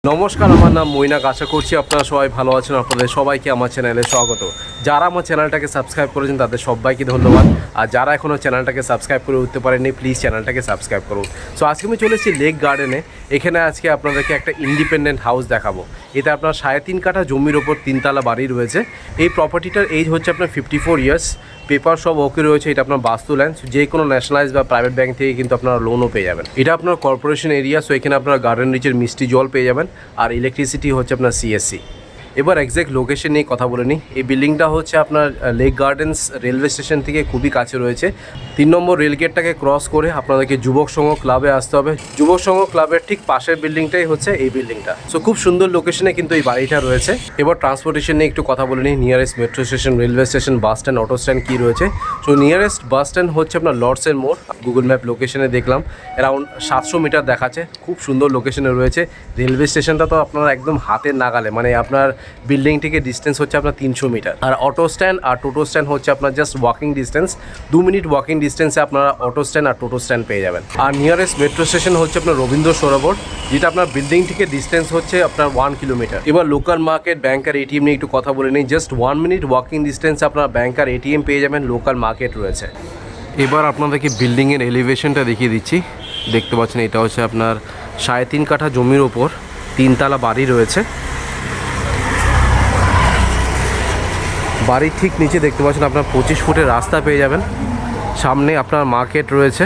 নমস্কার, আমার নাম মৈনাক। আশা করছি আপনারা সবাই ভালো আছেন। আপনাদের সবাইকে আমার চ্যানেলে স্বাগত। যারা আমার চ্যানেলটাকে সাবস্ক্রাইব করেছেন তাদের সবাইকে ধন্যবাদ। আর যারা এখনও চ্যানেলটাকে সাবস্ক্রাইব করে উঠতে পারেননি, প্লিজ চ্যানেলটাকে সাবস্ক্রাইব করুন। সো আজকে আমি চলেছি লেক গার্ডেনে। এখানে আজকে আপনাদেরকে একটা ইন্ডিপেন্ডেন্ট হাউস দেখাবো। এটা আপনার 3.5 কাঠা জমির ওপর 3তলা বাড়ি রয়েছে। এই প্রপার্টিটার এজ হচ্ছে আপনার 54 ইয়ার্স। পেপার সব ওকে রয়েছে। এটা আপনার বাস্তু ল্যান্ড। যে কোনো ন্যাশনালাইজ বা প্রাইভেট ব্যাংক থেকে কিন্তু আপনারা লোনও পেয়ে যাবেন। এটা আপনার কর্পোরেশন এরিয়া। সো এখানে আপনারা গার্ডেন রিচের মিষ্টি জল পেয়ে যাবেন। আর ইলেকট্রিসিটি হচ্ছে আপনার সিএসসি। এবার এক্স্যাক্ট লোকেশন নিয়ে কথা বলে নিই। এই বিল্ডিংটা হচ্ছে আপনার লেক গার্ডেন্স রেলওয়ে স্টেশন থেকে খুবই কাছে রয়েছে। 3 নম্বর রেলগেটটাকে ক্রস করে আপনাদেরকে যুবক সংঘ ক্লাবে আসতে হবে। যুবক সংঘ ক্লাবের ঠিক পাশের বিল্ডিংটাই হচ্ছে এই বিল্ডিংটা। সো খুব সুন্দর লোকেশনে কিন্তু এই বাড়িটা রয়েছে। এবার ট্রান্সপোর্টেশন নিয়ে একটু কথা বলে নিই। Nearest metro station, railway station, bus stand, auto stand কী রয়েছে। সো নিয়ারেস্ট বাস স্ট্যান্ড হচ্ছে আপনার লর্ডসের মোড়। গুগল ম্যাপ লোকেশনে দেখলাম অ্যারাউন্ড 700 মিটার দেখাচ্ছে। খুব সুন্দর লোকেশনে রয়েছে। রেলওয়ে স্টেশনটা তো আপনার একদম হাতের নাগালে, মানে আপনার বিল্ডিং থেকে ডিস্টেন্স হচ্ছে আপনার 300 মিটার। আর অটো স্ট্যান্ড আর টোটো স্ট্যান্ড হচ্ছে আপনার just walking distance. 2 minute walking ডিস্টেন্সে আপনারা অটো স্ট্যান্ড আর টোটো স্ট্যান্ড পেয়ে যাবেন। আর নিয়ারেস্ট মেট্রো স্টেশন হচ্ছে আপনার রবীন্দ্র সরোবর, যেটা আপনার বিল্ডিং থেকে ডিস্টেন্স হচ্ছে আপনার 1 কিলোমিটার। এবার লোকাল মার্কেট, ব্যাংক আর এটিএম নিয়ে একটু কথা বলে নিই। জাস্ট 1 মিনিট ওয়াকিং ডিস্টেন্সে আপনার ব্যাংক আর এটিএম পেয়ে যাবেন। লোকাল মার্কেট রয়েছে। এবার আপনাদেরকে বিল্ডিংয়ের এলিভেশনটা দেখিয়ে দিচ্ছি। দেখতে পাচ্ছেন এটা হচ্ছে আপনার 3.5 কাঠা জমির ওপর 3তলা বাড়ি রয়েছে। বাড়ির ঠিক নিচে দেখতে পাচ্ছেন আপনার 25 ফুটের রাস্তা পেয়ে যাবেন। সামনে আপনার মার্কেট রয়েছে।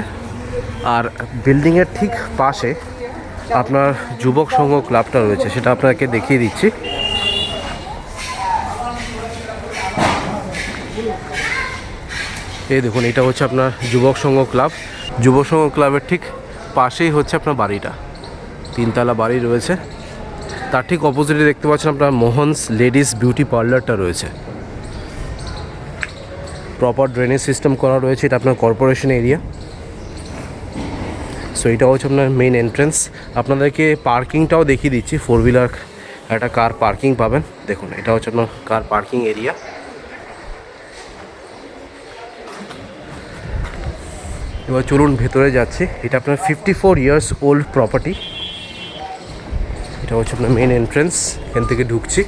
আর বিল্ডিংয়ের ঠিক পাশে আপনার যুবক সংঘ ক্লাবটা রয়েছে, সেটা আপনাকে দেখিয়ে দিচ্ছি। এই দেখুন, এটা হচ্ছে আপনার যুবক সংঘ ক্লাব। যুবক সংঘ ক্লাবের ঠিক পাশেই হচ্ছে আপনার বাড়িটা। 3তলা বাড়ি রয়েছে। তার ঠিক অপোজিটে দেখতে পাচ্ছেন আপনার মোহনস লেডিস বিউটি পার্লারটা রয়েছে। প্রপার ড্রেনেজ সিস্টেম করা রয়েছে। এটা আপনার কর্পোরেশন এরিয়া। সো এটা হচ্ছে আপনার মেইন এন্ট্রেন্স। আপনাদেরকে পার্কিংটাও দেখিয়ে দিচ্ছি। 4 হুইলার একটা কার পার্কিং পাবেন। দেখুন, এটা হচ্ছে আপনার কার পার্কিং এরিয়া। এবার চলুন ভেতরে যাচ্ছি। এটা আপনার 54 ইয়ার্স ওল্ড প্রপার্টি। এটা হচ্ছে আপনার মেইন এন্ট্রেন্স। এখান থেকে ঢুকছি।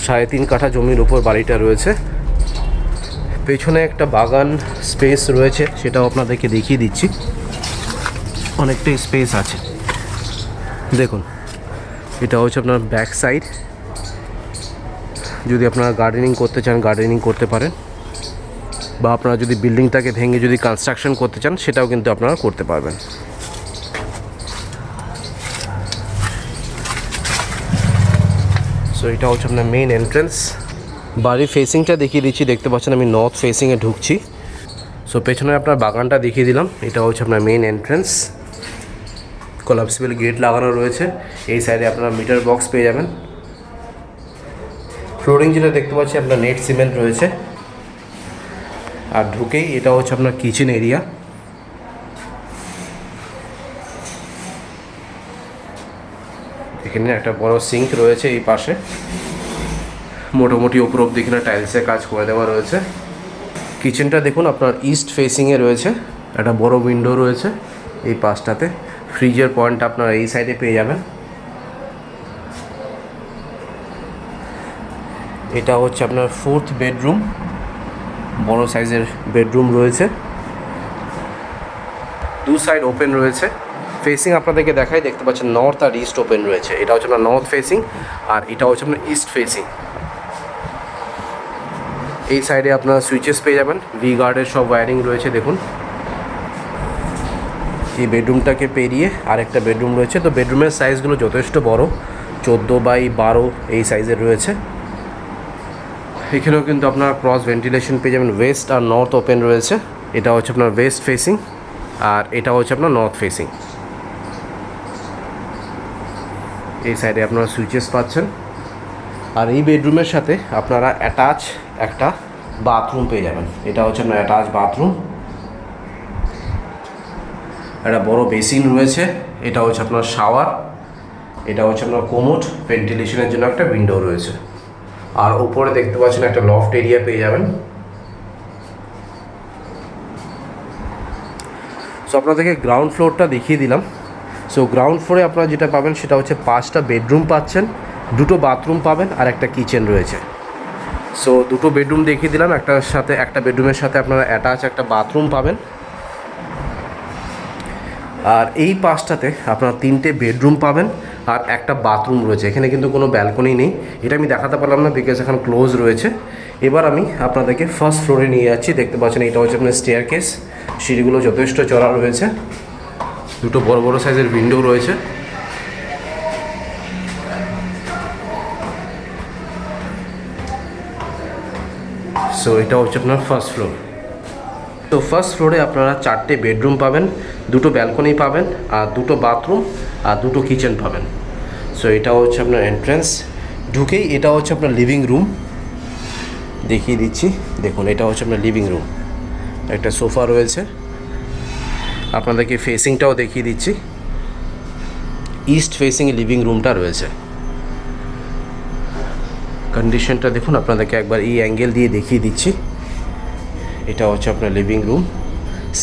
3.5 কাঠা জমির উপর বাড়িটা রয়েছে। পেছনে একটা বাগান স্পেস রয়েছে, সেটাও আপনাদেরকে দেখিয়ে দিচ্ছি। অনেকটাই স্পেস আছে। দেখুন, এটা হচ্ছে আপনার ব্যাক সাইড। যদি আপনারা গার্ডেনিং করতে চান, গার্ডেনিং করতে পারেন। বা আপনারা যদি বিল্ডিংটাকে ভেঙে যদি কনস্ট্রাকশন করতে চান, সেটাও কিন্তু আপনারা করতে পারবেন। সো এটা হচ্ছে আপনার মেইন এন্ট্রেন্স। বাড়ির ফেসিংটা দেখিয়ে দিচ্ছি। দেখতে পাচ্ছেন আমি নর্থ ফেসিংয়ে ঢুকছি। সো পেছনে আপনার বাগানটা দেখিয়ে দিলাম। এটা হচ্ছে আপনার মেইন এন্ট্রেন্স। কোলাপসিবল গেট লাগানো রয়েছে। এই সাইডে আপনারা মিটার বক্স পেয়ে যাবেন। ফ্লোরিং যেটা দেখতে পাচ্ছি আপনার নেট সিমেন্ট রয়েছে। আর ঢুকেই এটা হচ্ছে আপনার কিচেন এরিয়া। এখানে একটা বড় সিঙ্ক রয়েছে এই পাশে। মোটামুটি উপর অব্দি এখানে টাইলসের কাজ করে দেওয়া রয়েছে। কিচেনটা দেখুন আপনার ইস্ট ফেসিংয়ে রয়েছে। একটা বড় উইন্ডো রয়েছে এই পাশটাতে। ফ্রিজের পয়েন্ট আপনারা এই সাইডে পেয়ে যাবেন। এটা হচ্ছে আপনার 4th বেডরুম। বড় সাইজের বেডরুম রয়েছে। 2 সাইড ওপেন রয়েছে। ফেসিং আপনাদেরকে দেখাই। দেখতে পাচ্ছেন নর্থ আর ইস্ট ওপেন রয়েছে। এটা হচ্ছে আপনার নর্থ ফেসিং আর এটা হচ্ছে আপনার ইস্ট ফেসিং। এই সাইডে আপনার সুইচেস পেয়ে যাবেন। ভি গার্ডের সব ওয়্যারিং রয়েছে। দেখুন, এই বেডরুমটাকে পেরিয়ে আরেকটা বেডরুম রয়েছে। তো বেডরুমের সাইজগুলো যথেষ্ট বড়, 14x12 এই সাইজের রয়েছে। এখানেও কিন্তু আপনার ক্রস ভেন্টিলেশন পেয়ে যাবেন। ওয়েস্ট আর নর্থ ওপেন রয়েছে। এটা হচ্ছে আপনার ওয়েস্ট ফেসিং আর এটা হচ্ছে আপনার নর্থ ফেসিং। এই সাইডে আপনারা সুইচেস পাচ্ছেন। আর এই বেডরুমের সাথে আপনারা অ্যাটাচ একটা বাথরুম পেয়ে যাবেন। এটা হচ্ছে আপনার অ্যাটাচ বাথরুম। একটা বড় বেসিন রয়েছে। এটা হচ্ছে আপনার শাওয়ার। এটা হচ্ছে আপনার কোমোড। ভেন্টিলেশনের জন্য একটা উইন্ডো রয়েছে। আর উপরে দেখতে পাচ্ছেন একটা লফট এরিয়া পেয়ে যাবেন। সো আপনাদেরকে গ্রাউন্ড ফ্লোরটা দেখিয়ে দিলাম। সো গ্রাউন্ড ফ্লোরে আপনারা যেটা পাবেন সেটা হচ্ছে 5টা বেডরুম পাচ্ছেন, 2টো বাথরুম পাবেন আর একটা কিচেন রয়েছে। সো 2টো বেডরুম দেখিয়ে দিলাম, একটা বেডরুমের সাথে আপনারা অ্যাটাচ একটা বাথরুম পাবেন। আর এই পাশটাতে আপনারা 3টে বেডরুম পাবেন আর একটা বাথরুম রয়েছে। এখানে কিন্তু কোনো ব্যালকনি নেই, এটা আমি দেখাতে পারলাম না বিকজ এখন ক্লোজ রয়েছে। এবার আমি আপনাদেরকে ফার্স্ট ফ্লোরে নিয়ে যাচ্ছি। দেখতে পাচ্ছেন এটা হচ্ছে আপনার স্টেয়ার কেস, সিঁড়িগুলো যথেষ্ট চড়া রয়েছে, 2টো বড় বড় সাইজের উইন্ডো রয়েছে। সো এটা হচ্ছে আপনার ফার্স্ট ফ্লোর। তো ফার্স্ট ফ্লোরে আপনারা 4টে বেডরুম পাবেন, 2টো ব্যালকনি পাবেন আর 2টো বাথরুম আর 2টো কিচেন পাবেন। সো এটা হচ্ছে আপনার এন্ট্রান্স। ঢুকেই এটা হচ্ছে আপনার লিভিং রুম, দেখিয়ে দিচ্ছি। দেখুন এটা হচ্ছে আপনার লিভিং রুম, একটা সোফা রয়েছে। আপনাদেরকে ফেসিংটাও দেখিয়ে দিচ্ছি, ইস্ট ফেসিং লিভিং রুমটা রয়েছে। কন্ডিশনটা দেখুন, আপনাদেরকে একবার এই অ্যাঙ্গেল দিয়ে দেখিয়ে দিচ্ছি। এটা হচ্ছে আপনার লিভিং রুম।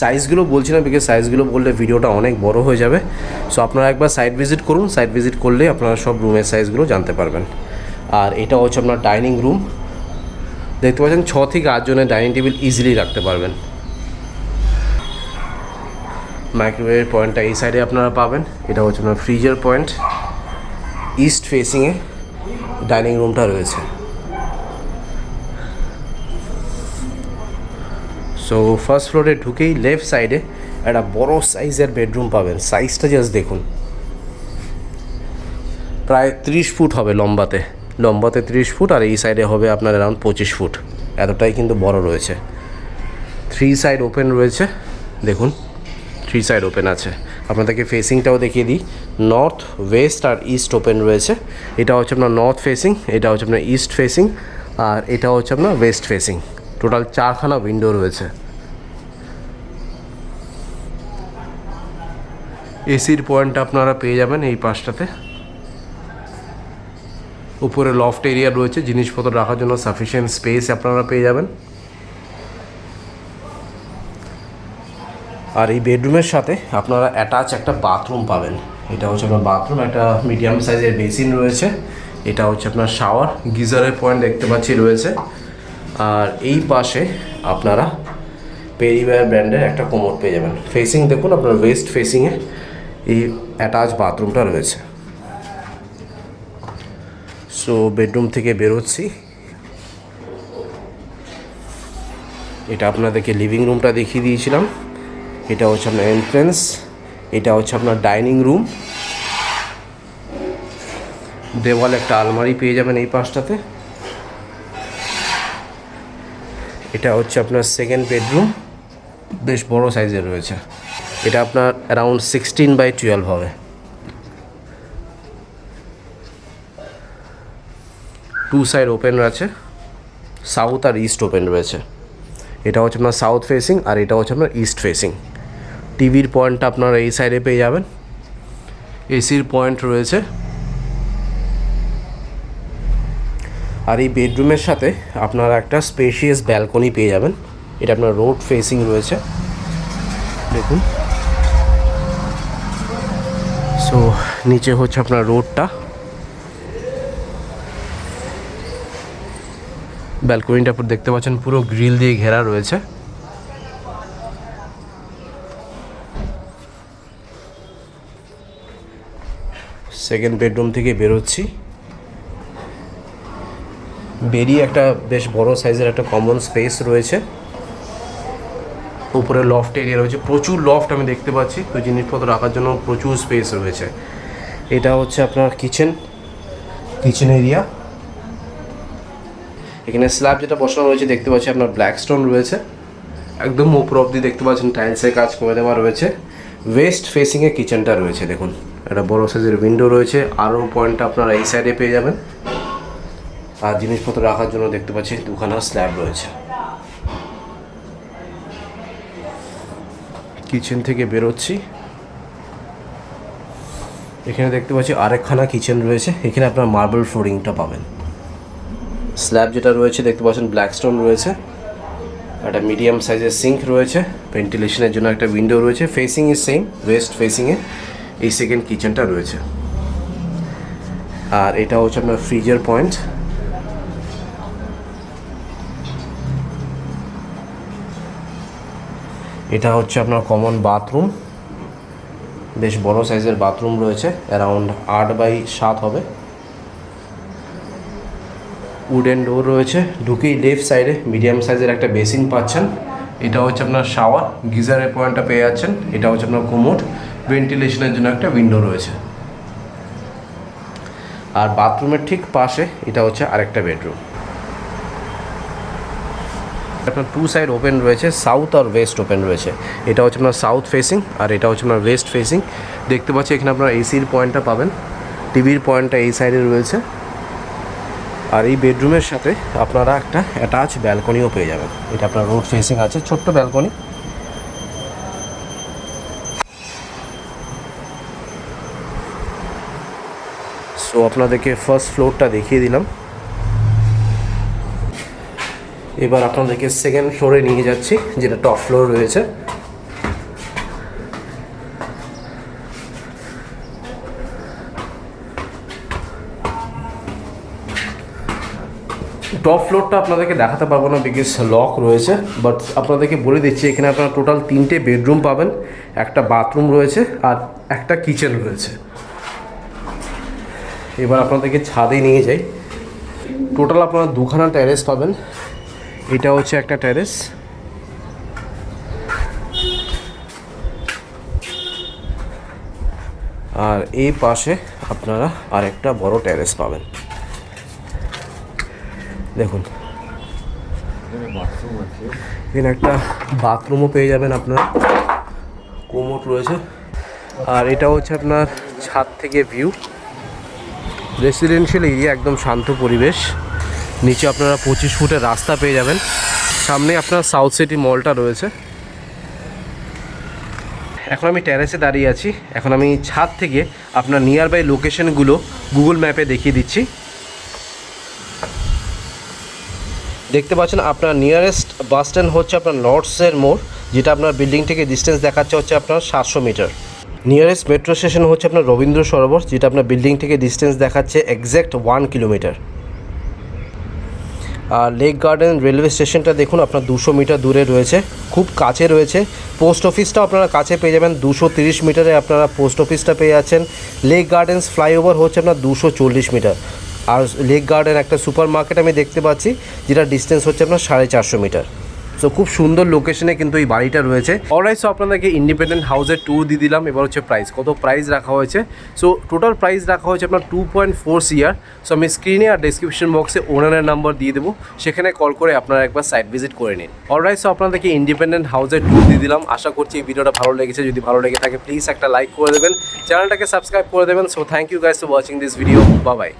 সাইজগুলো বলছি না বিকজ সাইজগুলো বললে ভিডিওটা অনেক বড় হয়ে যাবে। সো আপনারা একবার সাইট ভিজিট করুন, সাইট ভিজিট করলে আপনারা সব রুমের সাইজগুলো জানতে পারবেন। আর এটা হচ্ছে আপনার ডাইনিং রুম। দেখতে পাচ্ছেন 6 থেকে 8 জনের ডাইনিং টেবিল ইজিলি রাখতে পারবেন। মাইক্রোওয়েভের পয়েন্টটা এই সাইডে আপনারা পাবেন। এটা হচ্ছে আপনার ফ্রিজের পয়েন্ট। ইস্ট ফেসিংয়ে ডাইনিং রুমটা রয়েছে। সো ফার্স্ট ফ্লোরে ঢুকেই লেফট সাইডে একটা বড় সাইজের বেডরুম পাবেন। সাইজটা জাস্ট দেখুন, প্রায় 30 ফুট হবে লম্বাতে 30 ফুট, আর এই সাইডে হবে আপনার অ্যারাউন্ড 25 ফুট। এতটাই কিন্তু বড় রয়েছে। 3 সাইড ওপেন রয়েছে, দেখুন 3 সাইড ওপেন আছে। আপনাদেরকে ফেসিংটাও দেখিয়ে দিই, নর্থ, ওয়েস্ট আর ইস্ট ওপেন রয়েছে। এটা হচ্ছে আপনার নর্থ ফেসিং, এটা হচ্ছে আপনার ইস্ট ফেসিং আর এটা হচ্ছে আপনার ওয়েস্ট ফেসিং। টোটাল 4খানা উইন্ডো রয়েছে। এসির পয়েন্টটা আপনারা পেয়ে যাবেন এই পাশটাতে। উপরে লফট এরিয়া রয়েছে, জিনিসপত্র রাখার জন্য সাফিসিয়েন্ট স্পেস আপনারা পেয়ে যাবেন। আর এই বেডরুমের সাথে আপনারা অ্যাটাচ একটা বাথরুম পাবেন। এটা হচ্ছে আপনার বাথরুম, একটা মিডিয়াম সাইজের বেসিন রয়েছে। এটা হচ্ছে আপনার শাওয়ার, গিজারের পয়েন্ট দেখতে পাচ্ছি রয়েছে। আর এই পাশে আপনারা পেরিওয়্যার ব্র্যান্ডের একটা কোমোড পেয়ে যাবেন। ফেসিং দেখুন আপনার ওয়েস্ট ফেসিংয়ে এই অ্যাটাচ বাথরুমটা রয়েছে। সো বেডরুম থেকে বেরোচ্ছি, এটা আপনাদেরকে লিভিং রুমটা দেখিয়ে দিয়েছিলাম। এটা হচ্ছে আপনার এন্ট্রেন্স, এটা হচ্ছে আপনার ডাইনিং রুম। দেওয়ালে একটা আলমারি পেয়ে যাবেন এই পাশটাতে। এটা হচ্ছে আপনার সেকেন্ড বেডরুম, বেশ বড় সাইজের রয়েছে। এটা আপনার অ্যারাউন্ড 16x12 হবে। 2 সাইড ওপেন আছে, সাউথ আর ইস্ট ওপেন রয়েছে। এটা হচ্ছে আপনার সাউথ ফেসিং আর এটা হচ্ছে আপনার ইস্ট ফেসিং। টিভির পয়েন্টটা আপনারা এই সাইডে পেয়ে যাবেন। এসির পয়েন্ট রয়েছে। আর এই বেডরুমের সাথে আপনারা একটা স্পেশিয়াস ব্যালকনি পেয়ে যাবেন। এটা আপনার রোড ফেসিং রয়েছে, দেখুন। সো নিচে হচ্ছে আপনার রোডটা, ব্যালকনিটা দেখতে পাচ্ছেন পুরো গ্রিল দিয়ে ঘেরা রয়েছে। সেকেন্ড বেডরুম থেকে বেরোচ্ছি, বেরিয়ে একটা বেশ বড় সাইজের একটা কমন স্পেস রয়েছে। উপরে লফট এরিয়া রয়েছে, প্রচুর লফট আমি দেখতে পাচ্ছি, তো জিনিসপত্র রাখার জন্য প্রচুর স্পেস রয়েছে। এটা হচ্ছে আপনার কিচেন এরিয়া। এখানে স্ল্যাব যেটা বসানো রয়েছে দেখতে পাচ্ছি আপনার ব্ল্যাক স্টোন রয়েছে, একদম উপর অব্দি দেখতে পাচ্ছেন টাইলসের কাজ করে দেওয়া রয়েছে। ওয়েস্ট ফেসিংয়ে কিচেনটা রয়েছে, দেখুন একটা বড় সাইজের উইন্ডো রয়েছে। আরও পয়েন্টটা আপনারা এই সাইডে পেয়ে যাবেন। আর জিনিসপত্র রাখার জন্য দেখতে পাচ্ছি 2খানা স্ল্যাব রয়েছে। কিচেন থেকে বেরোচ্ছি, এখানে দেখতে পাচ্ছি আরেকখানা কিচেন রয়েছে। এখানে আপনার মার্বেল ফ্লোরিংটা পাবেন। স্ল্যাব যেটা রয়েছে দেখতে পাচ্ছেন ব্ল্যাক স্টোন রয়েছে। একটা মিডিয়াম সাইজের সিঙ্ক রয়েছে, ভেন্টিলেশনের জন্য একটা উইন্ডো রয়েছে, ফেসিং ইজ সেম, ওয়েস্ট ফেসিংয়ে এই সেকেন্ড কিচেনটা রয়েছে। আর এটা হচ্ছে আপনার ফ্রিজের পয়েন্ট। এটা হচ্ছে আপনার কমন বাথরুম, বেশ বড় সাইজের বাথরুম রয়েছে, অ্যারাউন্ড 8x7 হবে। উডেন ডোর রয়েছে, ঢুকেই লেফট সাইডে মিডিয়াম সাইজের একটা বেসিন পাচ্ছেন। এটা হচ্ছে আপনার শাওয়ার, গিজারের পয়েন্টটা পেয়ে যাচ্ছেন। এটা হচ্ছে আপনার কোমোড, ভেন্টিলেশনের জন্য একটা উইন্ডো রয়েছে। আর বাথরুমের ঠিক পাশে এটা হচ্ছে আরেকটা বেডরুম। আপনার 2 সাইড ওপেন রয়েছে, সাউথ আর ওয়েস্ট ওপেন রয়েছে। এটা হচ্ছে আপনার সাউথ ফেসিং আর এটা হচ্ছে আপনার ওয়েস্ট ফেসিং। দেখতে পাচ্ছি এখানে আপনার এসির পয়েন্টটা পাবেন, টিভির পয়েন্টটা এই সাইডে রয়েছে। আর এই বেডরুমের সাথে আপনারা একটা অ্যাটাচ ব্যালকনিও পেয়ে যাবেন। এটা আপনার রোড ফেসিং আছে, ছোট্ট ব্যালকনি। সো আপনাদেরকে ফার্স্ট ফ্লোরটা দেখিয়ে দিলাম। এবার আপনাদেরকে সেকেন্ড ফ্লোরে নিয়ে যাচ্ছি, যেটা টপ ফ্লোর রয়েছে। টপ ফ্লোরটা আপনাদেরকে দেখাতে পারবো না, বিকজ লক রয়েছে, বাট আপনাদেরকে বলে দিচ্ছি এখানে আপনারা টোটাল 3টে বেডরুম পাবেন, একটা বাথরুম রয়েছে আর একটা কিচেন রয়েছে। এবার আপনাদেরকে ছাদে নিয়ে যাই। টোটাল আপনারা 2খানা টেরেস পাবেন। এটা হচ্ছে একটা টেরেস, আর এই পাশে আপনারা আরেকটা বড় টেরেস পাবেন। দেখুন এখানে একটা বাথরুমও পেয়ে যাবেন আপনারা, কোমোড রয়েছে। আর এটা হচ্ছে আপনার ছাদ থেকে ভিউ। রেসিডেন্সিয়াল এরিয়া, একদম শান্ত পরিবেশ। নিচে আপনারা 25 ফুটের রাস্তা পেয়ে যাবেন। সামনে আপনার সাউথ সিটি মলটা রয়েছে। এখন আমি টেরেসে দাঁড়িয়ে আছি। এখন আমি ছাদ থেকে আপনার নিয়ার বাই লোকেশনগুলো গুগল ম্যাপে দেখিয়ে দিচ্ছি। দেখতে পাচ্ছেন আপনার নিয়ারেস্ট বাস স্ট্যান্ড হচ্ছে আপনার নর্থসের মোড়, যেটা আপনার বিল্ডিং থেকে ডিস্টেন্স দেখাচ্ছে হচ্ছে আপনার 700 মিটার। নিয়ারেস্ট মেট্রো স্টেশন হচ্ছে আপনার রবীন্দ্র সরোবর, যেটা আপনার বিল্ডিং থেকে ডিস্টেন্স দেখাচ্ছে এক্স্যাক্ট 1 কিলোমিটার। আর লেক গার্ডেন রেলওয়ে স্টেশনটা দেখুন আপনার 200 মিটার দূরে রয়েছে, খুব কাছে রয়েছে। পোস্ট অফিসটাও আপনারা কাছে পেয়ে যাবেন, 230 মিটারে আপনারা পোস্ট অফিসটা পেয়ে যাচ্ছেন। লেক গার্ডেন্স ফ্লাইওভার হচ্ছে আপনার 240 মিটার। আর লেক গার্ডেন একটা সুপার মার্কেট আমি দেখতে পাচ্ছি, যেটা ডিস্টেন্স হচ্ছে আপনার 450 মিটার। সো খুব সুন্দর লোকেশনে কিন্তু এই বাড়িটা রয়েছে। অলরাইট, সো আপনাদেরকে ইন্ডিপেন্ডেন্ট হাউসের ট্যুর দিয়ে দিলাম। এবার হচ্ছে প্রাইস, কত প্রাইস রাখা হয়েছে। সো টোটাল প্রাইস রাখা হয়েছে আপনার 2.4 CR। সো আমি স্ক্রিনে আর ডেসক্রিপশন বক্সে ওনারের নাম্বার দিয়ে দেবো, সেখানে কল করে আপনারা একবার সাইট ভিজিট করে নিন। অলরাইট, সো আপনাদেরকে ইন্ডিপেন্ডেন্ট হাউসের ট্যুর দিয়ে দিলাম। আশা করছি এই ভিডিওটা ভালো লেগেছে। যদি ভালো লেগে থাকে প্লিজ একটা লাইক করে দেবেন, চ্যানেলটাকে সাবস্ক্রাইব করে দেবেন। So thank you guys for watching this video. Bye by.